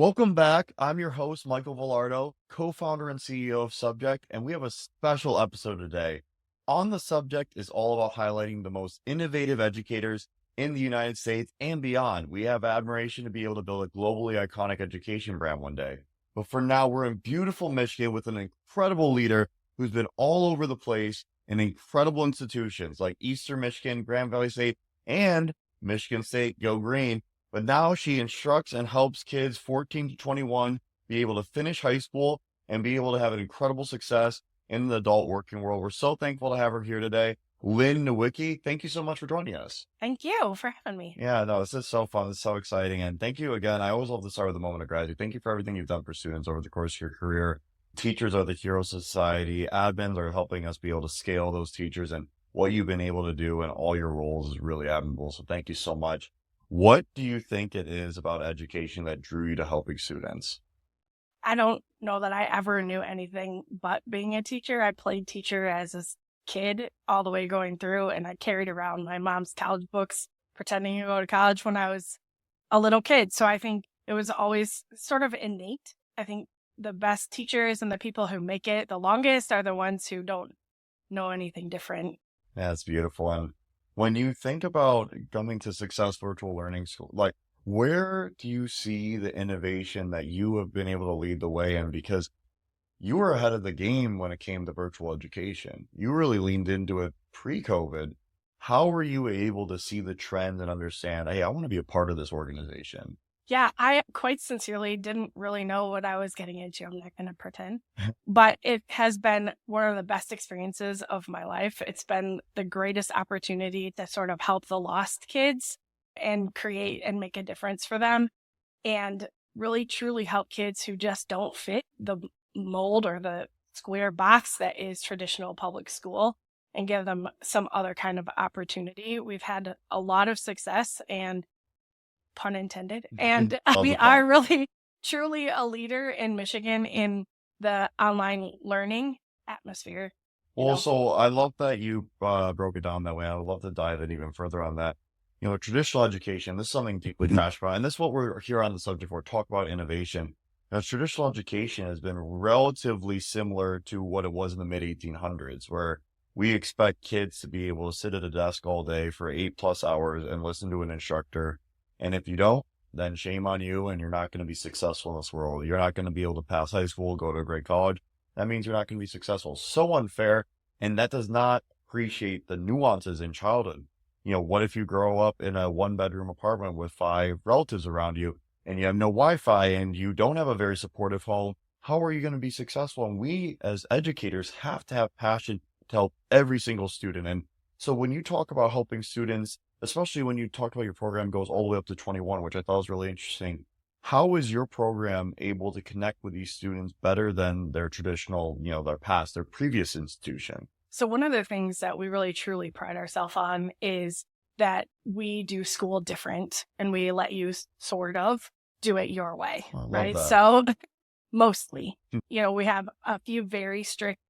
Welcome back. I'm your host, Michael Vilardo, co-founder and CEO of Subject, and we have a special episode today. On the Subject is all about highlighting the most innovative educators in the United States and beyond. We have admiration to be able to build a globally iconic education brand one day. But for now, we're in beautiful Michigan with an incredible leader who's been all over the place in incredible institutions like Eastern Michigan, Grand Valley State, and Michigan State, Go Green. But now she instructs and helps kids 14 to 21 be able to finish high school and be able to have an incredible success in the adult working world. We're so thankful to have her here today. Lynne Nowicki, thank you so much for joining us. Thank you for having me. Yeah, no, this is so fun. It's so exciting. And thank you again. I always love to start with the moment of gratitude. Thank you for everything you've done for students over the course of your career. Teachers are the heroes of society. Admins are helping us be able to scale those teachers, and what you've been able to do in all your roles is really admirable. So thank you so much. What do you think it is about education that drew you to helping students? I don't know that I ever knew anything but being a teacher. I played teacher as a kid all the way going through, and I carried around my mom's college books pretending to go to college when I was a little kid. So I think it was always sort of innate. I think the best teachers and the people who make it the longest are the ones who don't know anything different. Yeah, it's beautiful. And when you think about coming to Success Virtual Learning School, like, where do you see the innovation that you have been able to lead the way in? Because you were ahead of the game when it came to virtual education. You really leaned into it pre-COVID. How were you able to see the trend and understand, hey, I want to be a part of this organization? Yeah, I quite sincerely didn't really know what I was getting into. I'm not going to pretend, but it has been one of the best experiences of my life. It's been the greatest opportunity to sort of help the lost kids and create and make a difference for them, and really truly help kids who just don't fit the mold or the square box that is traditional public school, and give them some other kind of opportunity. We've had a lot of success, and pun intended. And we are really truly a leader in Michigan in the online learning atmosphere. Well, so I love that you broke it down that way. I would love to dive in even further on that. Traditional education, this is something deeply passionate about, and this is what we're here on the subject for, talk about innovation. Now, traditional education has been relatively similar to what it was in the mid-1800s, where we expect kids to be able to sit at a desk all day for 8+ hours and listen to an instructor. And if you don't, then shame on you, and you're not going to be successful in this world. You're not going to be able to pass high school, go to a great college. That means you're not going to be successful. So unfair, and that does not appreciate the nuances in childhood. What if you grow up in a 1-bedroom apartment with 5 relatives around you, and you have no Wi-Fi, and you don't have a very supportive home? How are you going to be successful? And we, as educators, have to have passion to help every single student. And so when you talk about helping students, especially when you talked about your program goes all the way up to 21, which I thought was really interesting, how is your program able to connect with these students better than their traditional, their previous institution? So one of the things that we really truly pride ourselves on is that we do school different, and we let you sort of do it your way, right? So mostly, we have a few very strict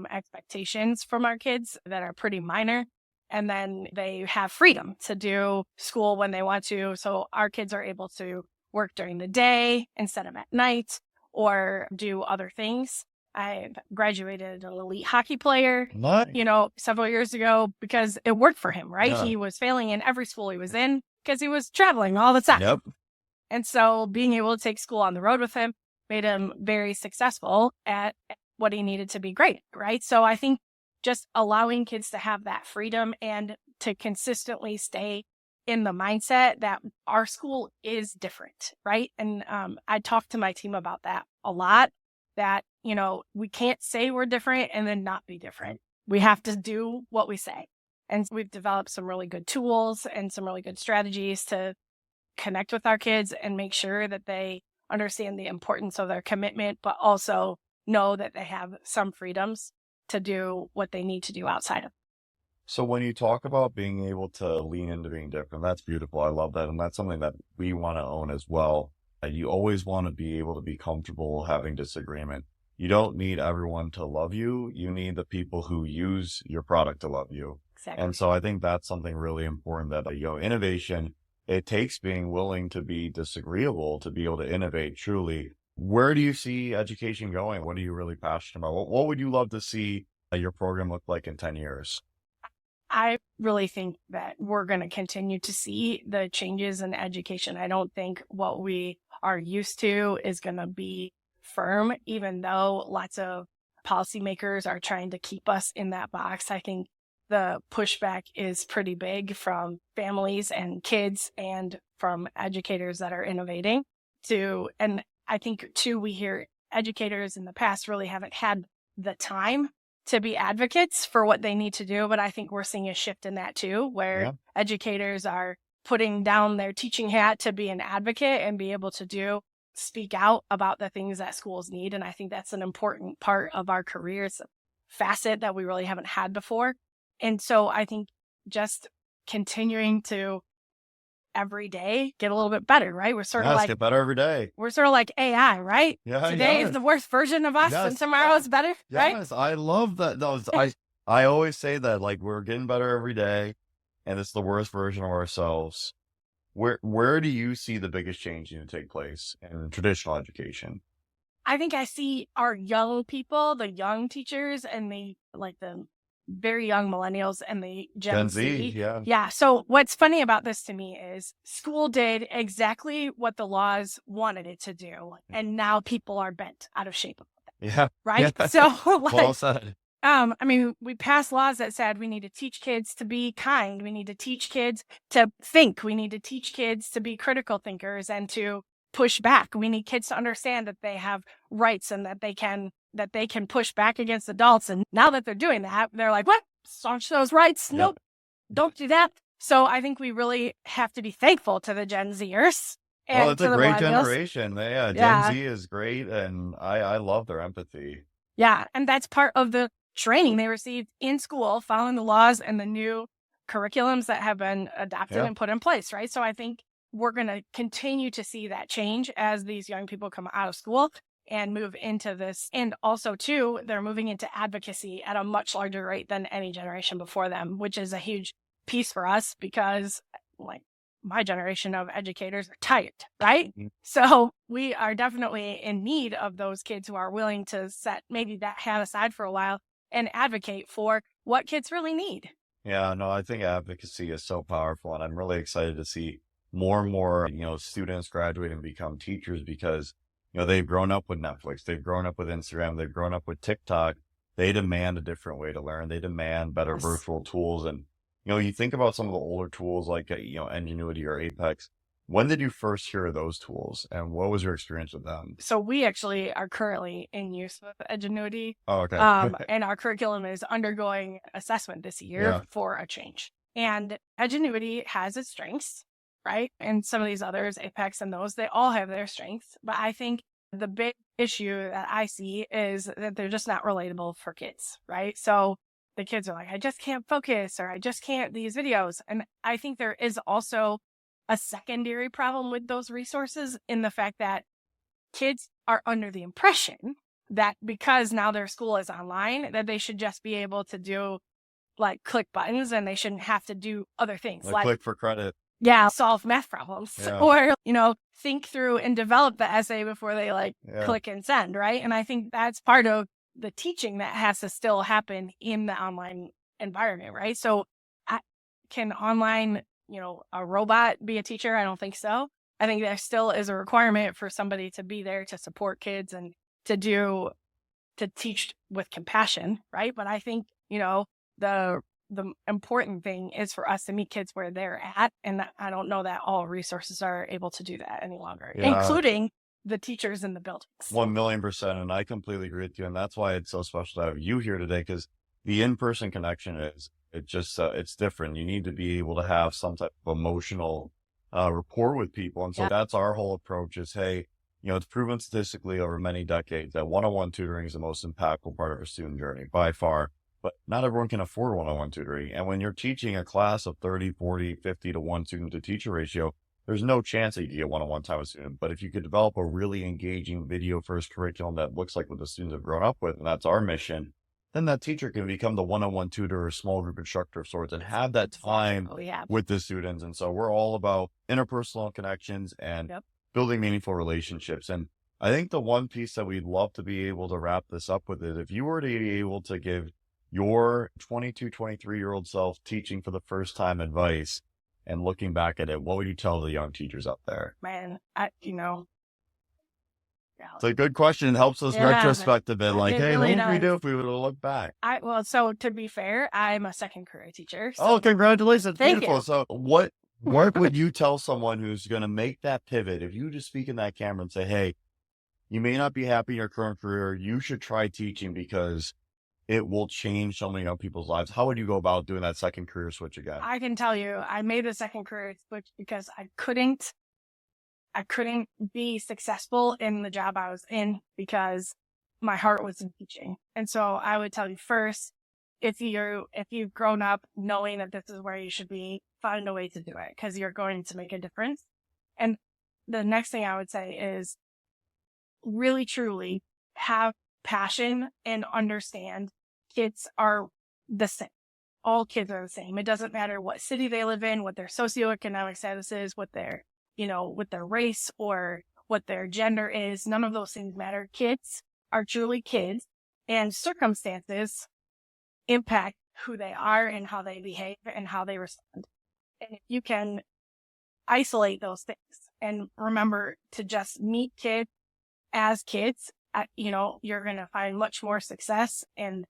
expectations from our kids that are pretty minor. And then they have freedom to do school when they want to. So our kids are able to work during the day instead of at night, or do other things. I graduated an elite hockey player, several years ago because it worked for him, right? Yeah. He was failing in every school he was in because he was traveling all the time. Yep. And so being able to take school on the road with him made him very successful at what he needed to be great, right? So I think just allowing kids to have that freedom and to consistently stay in the mindset that our school is different, right? And I talk to my team about that a lot, that, we can't say we're different and then not be different. We have to do what we say. And we've developed some really good tools and some really good strategies to connect with our kids and make sure that they understand the importance of their commitment, but also know that they have some freedoms to do what they need to do outside of. So when you talk about being able to lean into being different, that's beautiful. I love that. And that's something that we want to own as well. You always want to be able to be comfortable having disagreement. You don't need everyone to love you. You need the people who use your product to love you. Exactly. And so I think that's something really important, that, innovation it takes being willing to be disagreeable to be able to innovate truly. Where do you see education going? What are you really passionate about? What would you love to see your program look like in 10 years? I really think that we're going to continue to see the changes in education. I don't think what we are used to is going to be firm, even though lots of policymakers are trying to keep us in that box. I think the pushback is pretty big from families and kids and from educators that are innovating and I think too, we hear educators in the past really haven't had the time to be advocates for what they need to do. But I think we're seeing a shift in that too, where educators are putting down their teaching hat to be an advocate and be able to speak out about the things that schools need. And I think that's an important part of our careers, facet that we really haven't had before. And so I think just continuing to every day get a little bit better, right? We're sort of like get better every day. We're sort of like AI, right? Yeah, Today is the worst version of us, and tomorrow is better, right? Yes, I love that. I always say that, like, we're getting better every day, and it's the worst version of ourselves. Where do you see the biggest change to take place in traditional education? I think I see our young people, the young teachers, and the very young millennials and the Gen Z. Yeah. So what's funny about this to me is school did exactly what the laws wanted it to do. And now people are bent out of shape. Yeah. Right. Yeah. So well said. I mean, we passed laws that said we need to teach kids to be kind. We need to teach kids to think. We need to teach kids to be critical thinkers and to push back. We need kids to understand that they have rights and that they can push back against adults. And now that they're doing that, they're like, what? Staunch those rights? Yep. Nope, don't do that. So I think we really have to be thankful to the Gen Zers. Well, it's a great generation. Gen Z is great, and I love their empathy. Yeah, and that's part of the training they received in school, following the laws and the new curriculums that have been adopted and put in place, right? So I think we're going to continue to see that change as these young people come out of school and move into this. And also, too, they're moving into advocacy at a much larger rate than any generation before them, which is a huge piece for us because, like, my generation of educators are tired, right? Mm-hmm. So we are definitely in need of those kids who are willing to set maybe that hat aside for a while and advocate for what kids really need. Yeah, no, I think advocacy is so powerful, and I'm really excited to see more and more, students graduate and become teachers because, they've grown up with Netflix, they've grown up with Instagram, they've grown up with TikTok. They demand a different way to learn. They demand better virtual tools. And, you think about some of the older tools like, Ingenuity or Apex. When did you first hear of those tools and what was your experience with them? So we actually are currently in use with Ingenuity. Oh, okay. And our curriculum is undergoing assessment this year for a change. And Ingenuity has its strengths, right? And some of these others, Apex and those, they all have their strengths. But I think the big issue that I see is that they're just not relatable for kids, right? So the kids are like, I just can't focus, or I just can't these videos. And I think there is also a secondary problem with those resources in the fact that kids are under the impression that because now their school is online, that they should just be able to do like click buttons and they shouldn't have to do other things. Like click for credit. Yeah, solve math problems or, think through and develop the essay before they click and send, right? And I think that's part of the teaching that has to still happen in the online environment, right? So can online, a robot be a teacher? I don't think so. I think there still is a requirement for somebody to be there to support kids and to teach with compassion, right? But I think, the important thing is for us to meet kids where they're at. And I don't know that all resources are able to do that any longer, including the teachers in the buildings. 1,000,000%. And I completely agree with you. And that's why it's so special to have you here today, because the in-person connection it's different. You need to be able to have some type of emotional rapport with people. And so that's our whole approach is, hey, it's proven statistically over many decades that one-on-one tutoring is the most impactful part of a student journey by far. But not everyone can afford one-on-one tutoring. And when you're teaching a class of 30, 40, 50 to 1 student to teacher ratio, there's no chance that you can get one-on-one time with a student. But if you could develop a really engaging video-first curriculum that looks like what the students have grown up with, and that's our mission, then that teacher can become the one-on-one tutor or small group instructor of sorts and have that time with the students. And so we're all about interpersonal connections and building meaningful relationships. And I think the one piece that we'd love to be able to wrap this up with is if you were to be able to give your 22, 23-year-old self teaching for the first time advice and looking back at it, what would you tell the young teachers out there? Man, it's a good question. It helps us retrospect a bit. Like, hey, what would we do if we were to look back? So to be fair, I'm a second career teacher. So. Oh, congratulations. Thank Beautiful. You. So what would you tell someone who's going to make that pivot? If you just speak in that camera and say, hey, you may not be happy in your current career, you should try teaching because it will change so many young people's lives. How would you go about doing that second career switch again? I can tell you, I made the second career switch because I couldn't be successful in the job I was in because my heart was in teaching. And so I would tell you first, if you've grown up knowing that this is where you should be, find a way to do it because you're going to make a difference. And the next thing I would say is really, truly have passion and understand kids are the same. All kids are the same. It doesn't matter what city they live in, what their socioeconomic status is, what their race or what their gender is. None of those things matter. Kids are truly kids, and circumstances impact who they are and how they behave and how they respond. And if you can isolate those things and remember to just meet kids as kids, you're going to find much more success and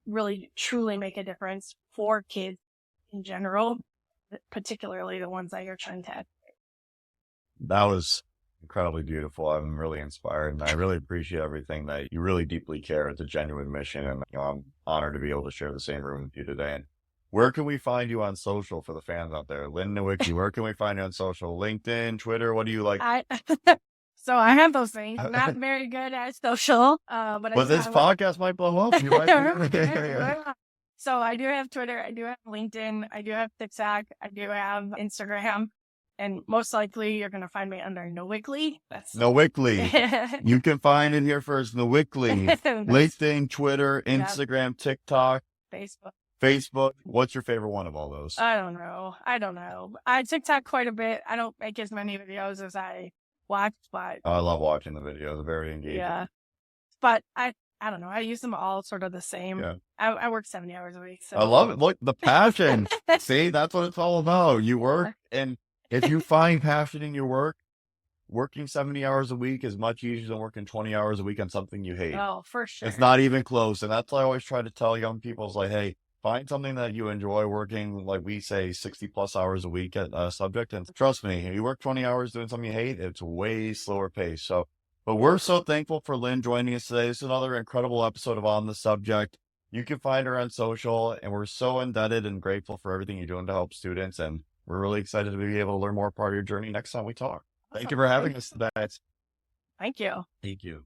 really truly make a difference for kids in general, particularly the ones that you're trying to educate. That was incredibly beautiful. I'm really inspired, and I really appreciate everything that you really deeply care. It's a genuine mission, and I'm honored to be able to share the same room with you today. And where can we find you on social for the fans out there? Lynne Nowicki, where can we find you on social? LinkedIn, Twitter, what do you like? So I have those things. I'm not very good at social, but this podcast might blow up. You might So I do have Twitter, I do have LinkedIn, I do have TikTok, I do have Instagram, and most likely you're going to find me under Nowicki. That's Nowicki. You can find it here first. Nowicki. LinkedIn, Twitter, Instagram, TikTok, Facebook. What's your favorite one of all those? I don't know. I TikTok quite a bit. I don't make as many videos as I watch, but I love watching the videos. They're very engaging. Yeah, but I don't know. I use them all sort of the same. Yeah. I work 70 hours a week. So I love it. Look, the passion. See, that's what it's all about. You work, and if you find passion in your work, working 70 hours a week is much easier than working 20 hours a week on something you hate. Oh, for sure. It's not even close. And that's what I always try to tell young people is like, hey, find something that you enjoy working, like we say, 60 plus hours a week at a subject. And trust me, if you work 20 hours doing something you hate, it's way slower pace. So, but we're so thankful for Lynne joining us today. This is another incredible episode of On the Subject. You can find her on social, and we're so indebted and grateful for everything you're doing to help students. And we're really excited to be able to learn more part of your journey next time we talk. Thank you for having us today. Thank you. Thank you.